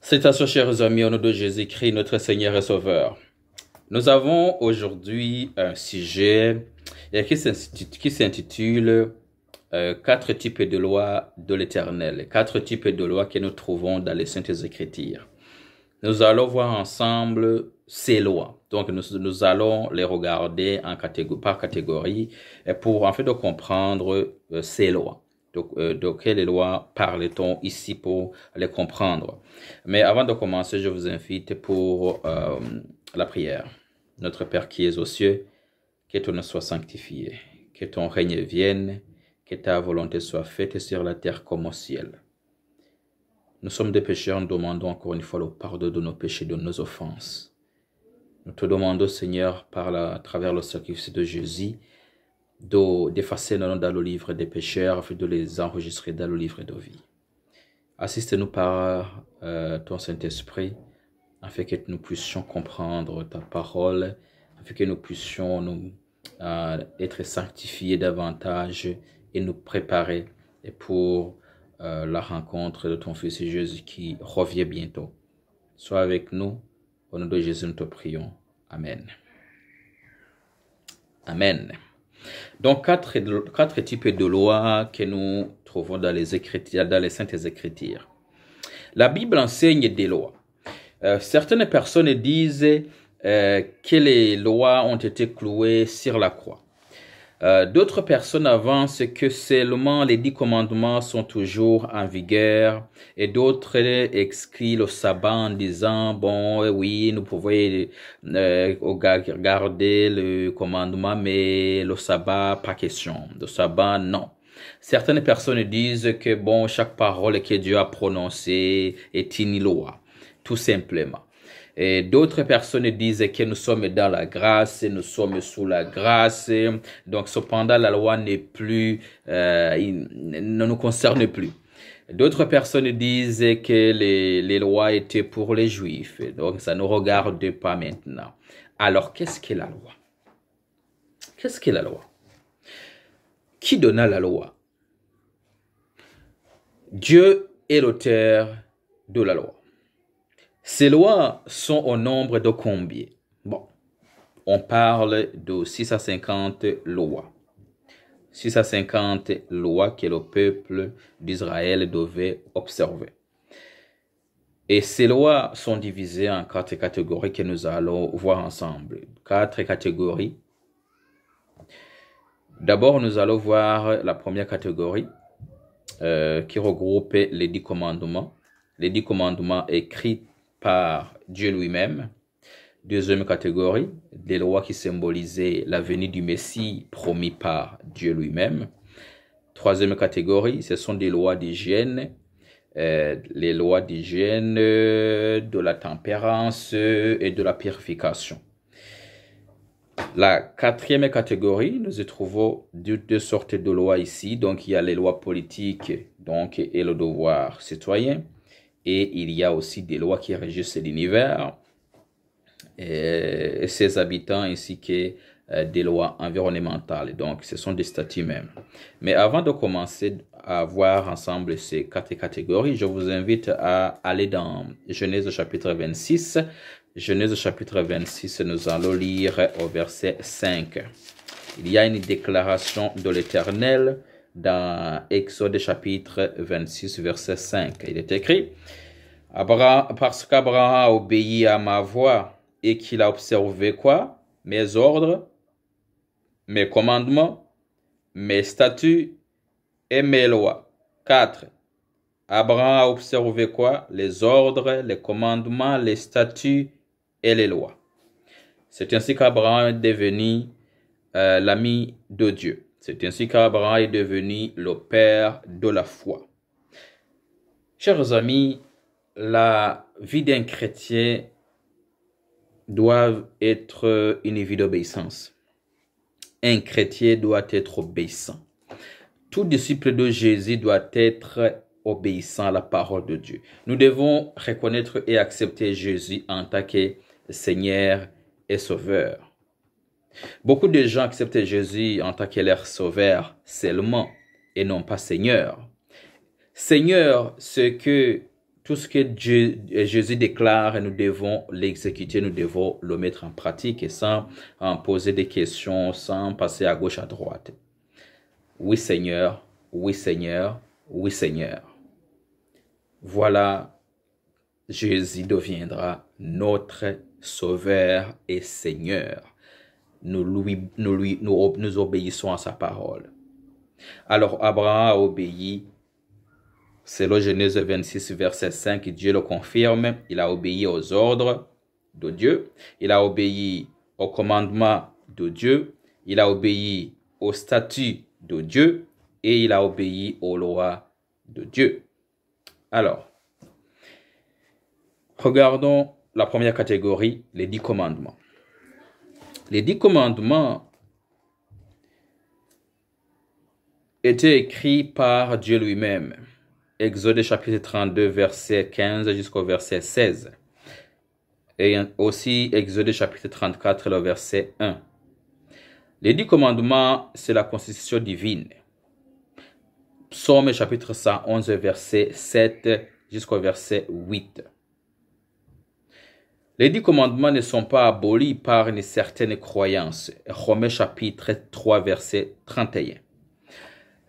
Salutations, chers amis, au nom de Jésus-Christ, notre Seigneur et Sauveur. Nous avons aujourd'hui un sujet qui s'intitule quatre types de lois de l'Éternel, quatre types de lois que nous trouvons dans les Saintes Écritures. Nous allons voir ensemble ces lois. Donc, nous allons les regarder par catégorie pour en fait de comprendre ces lois. De quelles lois parle-t-on ici pour les comprendre? Mais avant de commencer, je vous invite pour la prière. Notre Père qui es aux cieux, que ton nom soit sanctifié, que ton règne vienne, que ta volonté soit faite sur la terre comme au ciel. Nous sommes des pécheurs, nous demandons encore une fois le pardon de nos péchés, de nos offenses. Nous te demandons, Seigneur, à travers le sacrifice de Jésus, d'effacer nos noms dans le livre des pécheurs, afin de les enregistrer dans le livre de vie. Assiste-nous par ton Saint-Esprit, afin que nous puissions comprendre ta parole, afin que nous puissions être sanctifiés davantage et nous préparer pour la rencontre de ton Fils Jésus qui revient bientôt. Sois avec nous, au nom de Jésus nous te prions. Amen. Amen. Donc, quatre types de lois que nous trouvons dans les Écritures, dans les Saintes Écritures. La Bible enseigne des lois. Certaines personnes disent que les lois ont été clouées sur la croix. D'autres personnes avancent que seulement les 10 commandements sont toujours en vigueur et d'autres excluent le sabbat en disant, bon, oui, nous pouvons garder le commandement, mais le sabbat, pas question. Le sabbat, non. Certaines personnes disent que, bon, chaque parole que Dieu a prononcée est une loi, tout simplement. Et d'autres personnes disent que nous sommes dans la grâce, nous sommes sous la grâce. Donc, cependant, la loi n'est plus, ne nous concerne plus. D'autres personnes disent que les lois étaient pour les Juifs. Donc, ça ne nous regarde pas maintenant. Alors, qu'est-ce qu'est la loi? Qu'est-ce qu'est la loi? Qui donna la loi? Dieu est l'auteur de la loi. Ces lois sont au nombre de combien? Bon, on parle de 650 lois. 650 lois que le peuple d'Israël devait observer. Et ces lois sont divisées en 4 catégories que nous allons voir ensemble. 4 catégories. D'abord, nous allons voir la première catégorie qui regroupe les 10 commandements. Les 10 commandements écrits par Dieu lui-même. Deuxième catégorie, des lois qui symbolisaient la venue du Messie promis par Dieu lui-même. Troisième catégorie, ce sont des lois d'hygiène, les lois d'hygiène, de la tempérance et de la purification. La quatrième catégorie, nous y trouvons deux sortes de lois ici. Donc, il y a les lois politiques donc, et le devoir citoyen. Et il y a aussi des lois qui régissent l'univers et ses habitants ainsi que des lois environnementales. Donc, ce sont des statuts même. Mais avant de commencer à voir ensemble ces 4 catégories, je vous invite à aller dans Genèse chapitre 26. Genèse chapitre 26, nous allons lire au verset 5. Il y a une déclaration de l'Éternel dans Exode chapitre 26, verset 5. Il est écrit, parce qu'Abraham a obéi à ma voix et qu'il a observé quoi? Mes ordres, mes commandements, mes statuts et mes lois. 4. Abraham a observé quoi? Les ordres, les commandements, les statuts et les lois. C'est ainsi qu'Abraham est devenu l'ami de Dieu. C'est ainsi qu'Abraham est devenu le père de la foi. Chers amis, la vie d'un chrétien doit être une vie d'obéissance. Un chrétien doit être obéissant. Tout disciple de Jésus doit être obéissant à la parole de Dieu. Nous devons reconnaître et accepter Jésus en tant que Seigneur et Sauveur. Beaucoup de gens acceptent Jésus en tant que leur Sauveur seulement et non pas Seigneur. Seigneur, ce que tout ce que Jésus déclare, nous devons l'exécuter, nous devons le mettre en pratique et sans poser des questions, sans passer à gauche, à droite. Oui Seigneur, oui Seigneur, oui Seigneur. Voilà, Jésus deviendra notre Sauveur et Seigneur. Nous obéissons à sa parole. Alors Abraham a obéi. Selon Genèse 26, verset 5, Dieu le confirme. Il a obéi aux ordres de Dieu. Il a obéi au commandement de Dieu. Il a obéi au statut de Dieu. Et il a obéi aux lois de Dieu. Alors, regardons la première catégorie, les 10 commandements. Les 10 commandements étaient écrits par Dieu lui-même. Exode chapitre 32, verset 15 jusqu'au verset 16. Et aussi Exode chapitre 34, le verset 1. Les 10 commandements, c'est la constitution divine. Psaume chapitre 111, verset 7 jusqu'au verset 8. Les 10 commandements ne sont pas abolis par une certaine croyance. Romains chapitre 3, verset 31.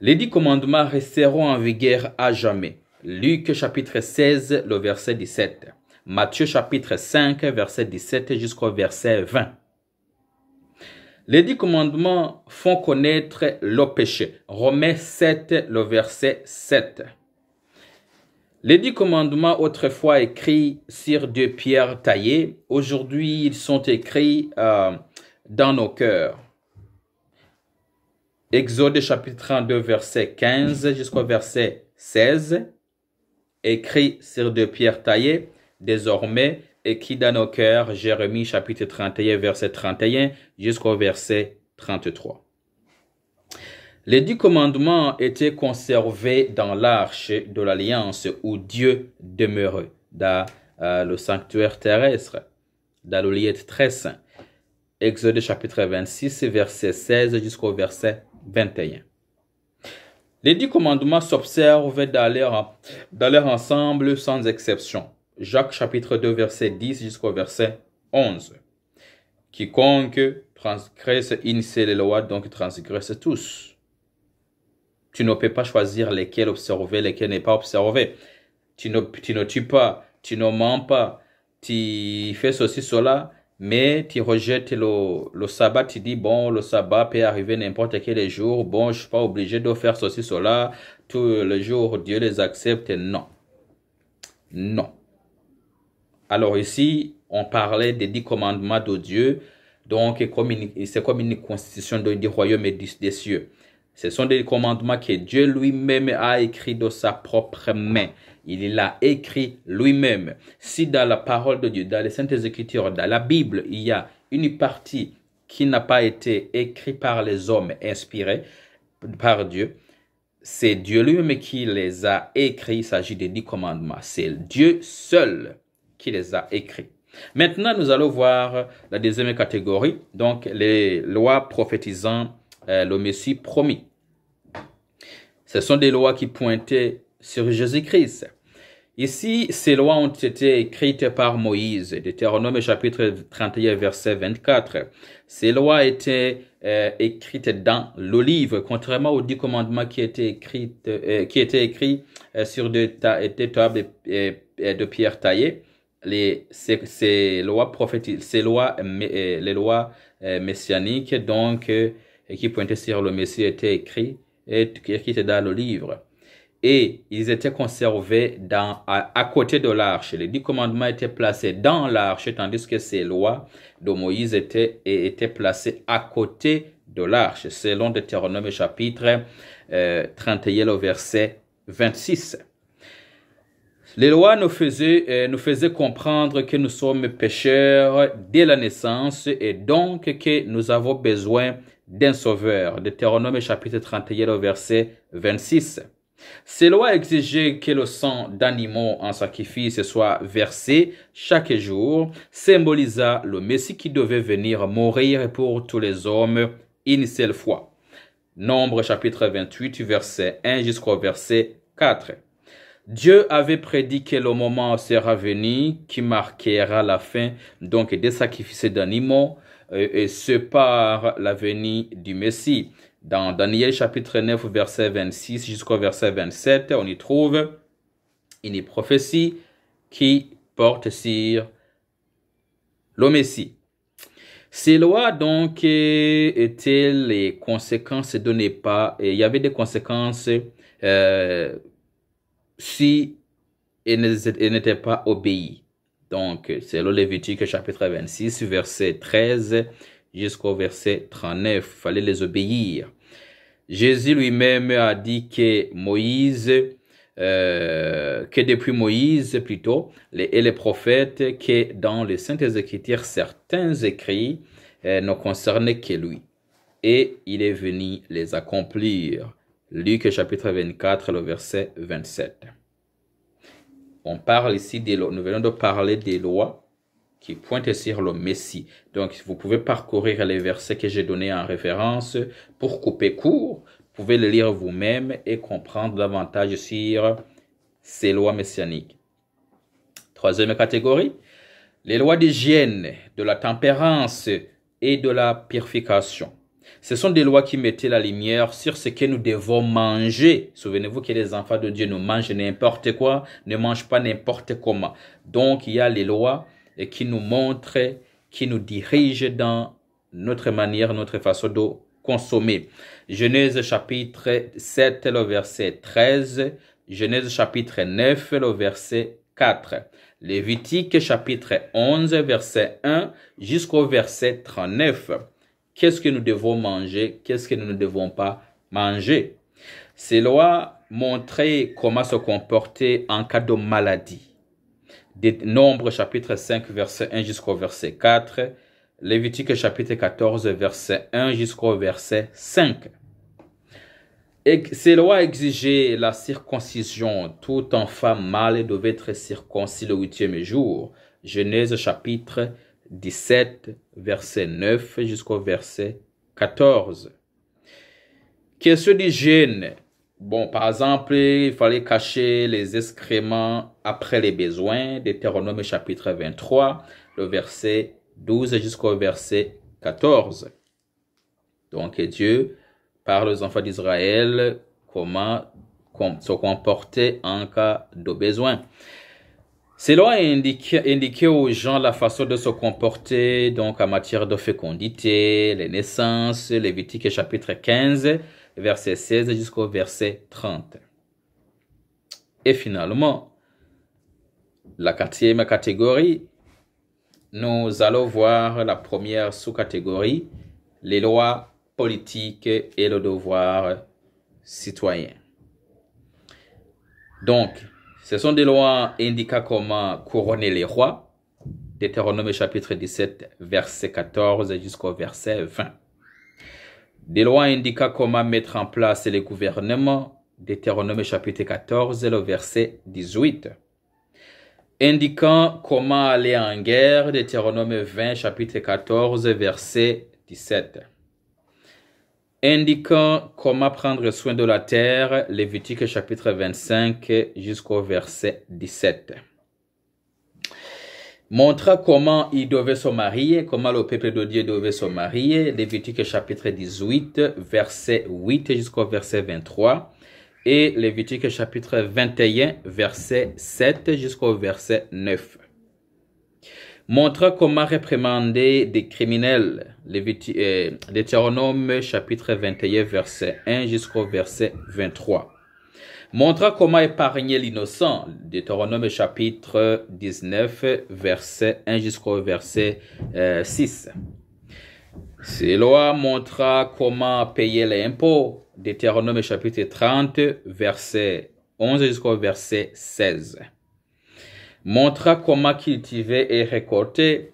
Les 10 commandements resteront en vigueur à jamais. Luc chapitre 16, le verset 17. Matthieu chapitre 5, verset 17 jusqu'au verset 20. Les 10 commandements font connaître le péché. Romains 7, le verset 7. Les 10 commandements autrefois écrits sur 2 pierres taillées, aujourd'hui ils sont écrits dans nos cœurs. Exode chapitre 32, verset 15 jusqu'au verset 16, écrit sur 2 pierres taillées, désormais écrit dans nos cœurs, Jérémie chapitre 31, verset 31 jusqu'au verset 33. Les 10 commandements étaient conservés dans l'arche de l'alliance où Dieu demeurait, dans le sanctuaire terrestre, dans le lieu très saint. Exode chapitre 26, verset 16 jusqu'au verset 21. Les 10 commandements s'observent dans leur ensemble sans exception. Jacques chapitre 2, verset 10 jusqu'au verset 11. Quiconque transgresse une seule loi, donc transgresse tous. Tu ne peux pas choisir lesquels observer, lesquels ne pas observer. Tu ne tues pas, tu ne mens pas, tu fais ceci, cela, mais tu rejettes le sabbat, tu dis, bon, le sabbat peut arriver n'importe quel jour, bon, je ne suis pas obligé de faire ceci, cela, tous les jours, Dieu les accepte. Non. Non. Alors ici, on parlait des 10 commandements de Dieu, donc c'est comme une constitution du royaume et des cieux. Ce sont des commandements que Dieu lui-même a écrits de sa propre main. Il l'a écrit lui-même. Si dans la parole de Dieu, dans les Saintes Écritures, dans la Bible, il y a une partie qui n'a pas été écrite par les hommes, inspirée par Dieu, c'est Dieu lui-même qui les a écrits. Il s'agit des 10 commandements. C'est Dieu seul qui les a écrits. Maintenant, nous allons voir la deuxième catégorie, donc les lois prophétisant le Messie promis. Ce sont des lois qui pointaient sur Jésus-Christ. Ici, ces lois ont été écrites par Moïse, Deutéronome chapitre 31, verset 24. Ces lois étaient écrites dans l'olive, contrairement aux 10 commandements qui étaient écrits sur des tables de pierre taillées. Ces lois prophétiques, les lois messianiques, donc, qui pointaient sur le Messie étaient écrites dans le livre. Et ils étaient conservés à côté de l'arche. Les 10 commandements étaient placés dans l'arche, tandis que ces lois de Moïse étaient placées à côté de l'arche, selon Deutéronome chapitre 31, le verset 26. Les lois nous faisaient comprendre que nous sommes pécheurs dès la naissance et donc que nous avons besoin d'un sauveur. Deutéronome chapitre 31, le verset 26. Ces lois exigeaient que le sang d'animaux en sacrifice soit versé chaque jour, symbolisant le Messie qui devait venir mourir pour tous les hommes une seule fois. Nombre chapitre 28, verset 1 jusqu'au verset 4. Dieu avait prédit que le moment sera venu qui marquera la fin donc des sacrifices d'animaux et ce par la venue du Messie. Dans Daniel chapitre 9 verset 26 jusqu'au verset 27, on y trouve une prophétie qui porte sur le Messie. Ces lois donc étaient les conséquences de ne pas, et il y avait des conséquences si elle n'était pas obéie. Donc, c'est le Lévitique chapitre 26, verset 13 jusqu'au verset 39. Il fallait les obéir. Jésus lui-même a dit que depuis Moïse plutôt, et les prophètes, que dans les Saintes Écritures, certains écrits ne concernaient que lui. Et il est venu les accomplir. Luc chapitre 24, le verset 27. On parle ici nous venons de parler des lois qui pointent sur le Messie. Donc, vous pouvez parcourir les versets que j'ai donnés en référence pour couper court. Vous pouvez les lire vous-même et comprendre davantage sur ces lois messianiques. Troisième catégorie, les lois d'hygiène, de la tempérance et de la purification. Ce sont des lois qui mettaient la lumière sur ce que nous devons manger. Souvenez-vous que les enfants de Dieu ne mangent n'importe quoi, ne mangent pas n'importe comment. Donc, il y a les lois qui nous montrent, qui nous dirigent dans notre manière, notre façon de consommer. Genèse chapitre 7, le verset 13. Genèse chapitre 9, le verset 4. Lévitique chapitre 11, verset 1 jusqu'au verset 39. Qu'est-ce que nous devons manger? Qu'est-ce que nous ne devons pas manger? Ces lois montraient comment se comporter en cas de maladie. Nombre chapitre 5, verset 1 jusqu'au verset 4. Lévitique chapitre 14, verset 1 jusqu'au verset 5. Et ces lois exigeaient la circoncision. Tout enfant mâle devait être circoncis le 8e jour. Genèse chapitre 17, verset 9 jusqu'au verset 14. Question d'hygiène. Bon, par exemple, il fallait cacher les excréments après les besoins. Deutéronome chapitre 23, le verset 12 jusqu'au verset 14. Donc, Dieu parle aux enfants d'Israël comment se comporter en cas de besoin. Ces lois indiquaient aux gens la façon de se comporter donc en matière de fécondité, les naissances, Lévitique chapitre 15, verset 16 jusqu'au verset 30. Et finalement, la quatrième catégorie, nous allons voir la première sous-catégorie, les lois politiques et le devoir citoyen. Donc, ce sont des lois indiquant comment couronner les rois. Deutéronome chapitre 17, verset 14 jusqu'au verset 20. Des lois indiquant comment mettre en place les gouvernements. Deutéronome chapitre 14, le verset 18. Indiquant comment aller en guerre. Deutéronome 20, chapitre 14, verset 17. Indiquant comment prendre soin de la terre, Lévitique chapitre 25 jusqu'au verset 17. Montrant comment il devait se marier, comment le peuple de Dieu devait se marier, Lévitique chapitre 18, verset 8 jusqu'au verset 23, et Lévitique chapitre 21, verset 7 jusqu'au verset 9. Montrant comment réprimander des criminels. Deutéronome chapitre 21, verset 1 jusqu'au verset 23. Montrant comment épargner l'innocent. Deutéronome chapitre 19, verset 1 jusqu'au verset 6. Ces lois montrent comment payer l'impôt. Deutéronome chapitre 30, verset 11 jusqu'au verset 16. Montra comment cultiver et récolter.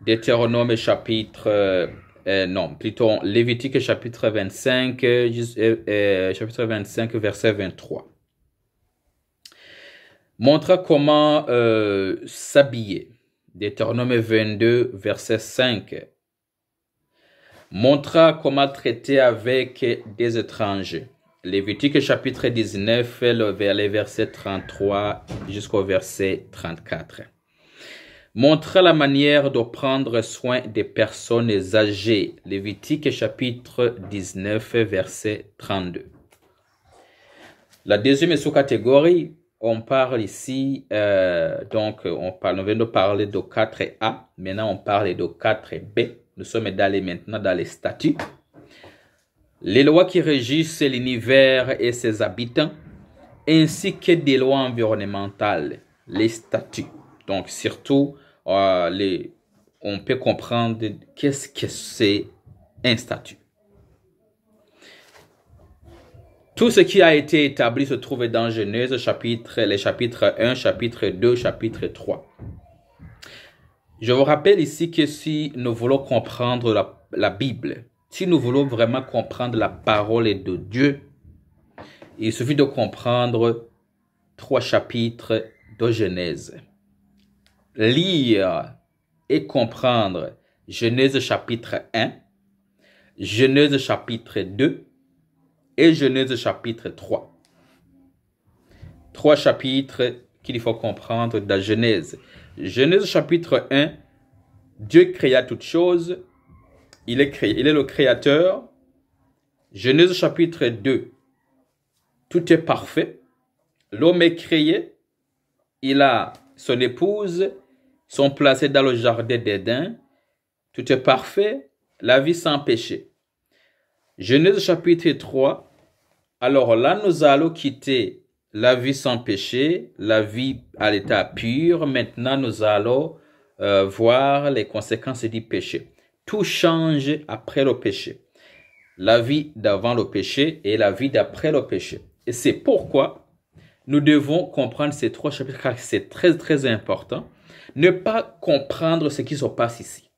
Deutéronome chapitre, Lévitique chapitre 25, chapitre 25, verset 23. Montra comment s'habiller. Deutéronome 22, verset 5. Montra comment traiter avec des étrangers. Lévitique chapitre 19, les versets 33 jusqu'au verset 34. Montre la manière de prendre soin des personnes âgées. Lévitique chapitre 19, verset 32. La deuxième sous-catégorie, on parle ici, on vient de parler de 4A, maintenant on parle de 4B. Nous sommes maintenant dans les statuts. Les lois qui régissent l'univers et ses habitants, ainsi que des lois environnementales, les statuts. Donc surtout, on peut comprendre qu'est-ce que c'est un statut. Tout ce qui a été établi se trouve dans Genèse, les chapitres 1, chapitre 2, chapitre 3. Je vous rappelle ici que si nous voulons comprendre la Bible, si nous voulons vraiment comprendre la parole de Dieu, il suffit de comprendre 3 chapitres de Genèse. Lire et comprendre Genèse chapitre 1, Genèse chapitre 2, et Genèse chapitre 3. 3 chapitres qu'il faut comprendre dans Genèse. Genèse chapitre 1, Dieu créa toutes choses. Il est le créateur. Genèse chapitre 2, tout est parfait. L'homme est créé. Il a son épouse, sont placés dans le jardin d'Éden. Tout est parfait. La vie sans péché. Genèse chapitre 3. Alors là, nous allons quitter la vie sans péché, la vie à l'état pur. Maintenant, nous allons voir les conséquences du péché. Tout change après le péché. La vie d'avant le péché et la vie d'après le péché. Et c'est pourquoi nous devons comprendre ces 3 chapitres, car c'est très, très important. Ne pas comprendre ce qui se passe ici.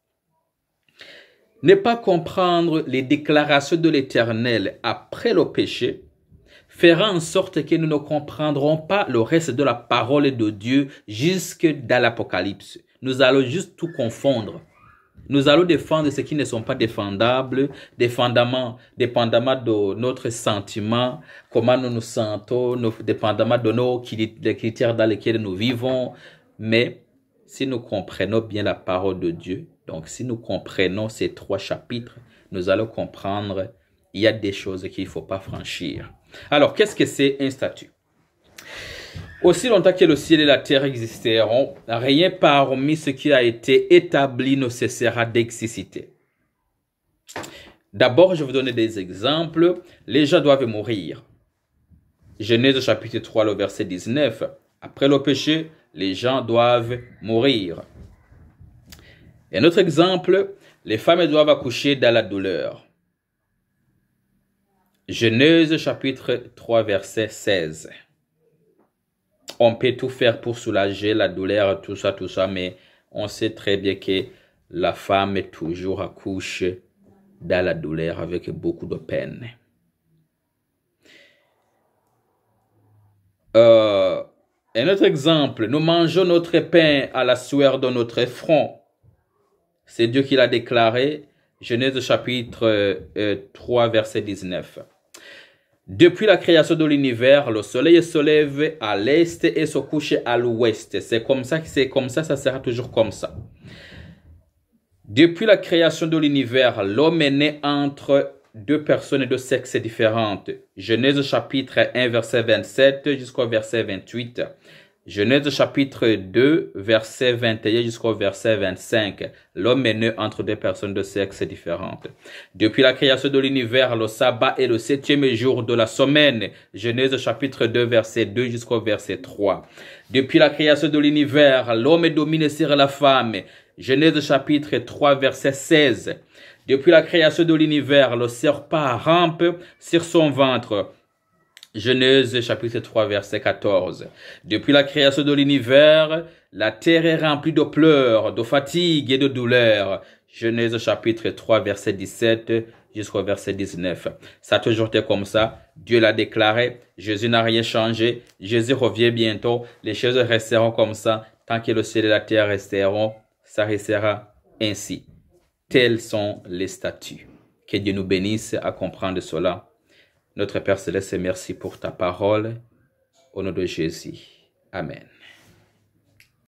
Ne pas comprendre les déclarations de l'Éternel après le péché fera en sorte que nous ne comprendrons pas le reste de la parole de Dieu jusque dans l'Apocalypse. Nous allons juste tout confondre. Nous allons défendre ce qui ne sont pas défendables, dépendamment de notre sentiment, comment nous nous sentons, dépendamment de des critères dans lesquels nous vivons. Mais si nous comprenons bien la parole de Dieu, donc si nous comprenons ces 3 chapitres, nous allons comprendre il y a des choses qu'il ne faut pas franchir. Alors, qu'est-ce que c'est un statut? Aussi longtemps que le ciel et la terre existeront, rien parmi ce qui a été établi ne cessera d'exister. D'abord, je vais vous donner des exemples. Les gens doivent mourir. Genèse chapitre 3, le verset 19. Après le péché, les gens doivent mourir. Et un autre exemple, les femmes doivent accoucher dans la douleur. Genèse chapitre 3, verset 16. On peut tout faire pour soulager la douleur, tout ça, mais on sait très bien que la femme est toujours accouche dans la douleur avec beaucoup de peine. Un autre exemple, nous mangeons notre pain à la sueur de notre front. C'est Dieu qui l'a déclaré, Genèse chapitre 3, verset 19. Depuis la création de l'univers, le soleil se lève à l'est et se couche à l'ouest. C'est comme ça, ça sera toujours comme ça. Depuis la création de l'univers, l'homme est né entre 2 personnes de sexes différentes. Genèse chapitre 1, verset 27 jusqu'au verset 28. Genèse chapitre 2, verset 21 jusqu'au verset 25. L'homme est né entre 2 personnes de sexes différentes. Depuis la création de l'univers, le sabbat est le 7e jour de la semaine. Genèse chapitre 2, verset 2 jusqu'au verset 3. Depuis la création de l'univers, l'homme est dominé sur la femme. Genèse chapitre 3, verset 16. Depuis la création de l'univers, le serpent rampe sur son ventre. Genèse chapitre 3, verset 14. Depuis la création de l'univers, la terre est remplie de pleurs, de fatigue et de douleur. Genèse chapitre 3, verset 17 jusqu'au verset 19. Ça a toujours été comme ça. Dieu l'a déclaré. Jésus n'a rien changé. Jésus revient bientôt. Les choses resteront comme ça. Tant que le ciel et la terre resteront, ça restera ainsi. Tels sont les statuts. Que Dieu nous bénisse à comprendre cela. Notre Père Céleste, merci pour ta parole. Au nom de Jésus. Amen.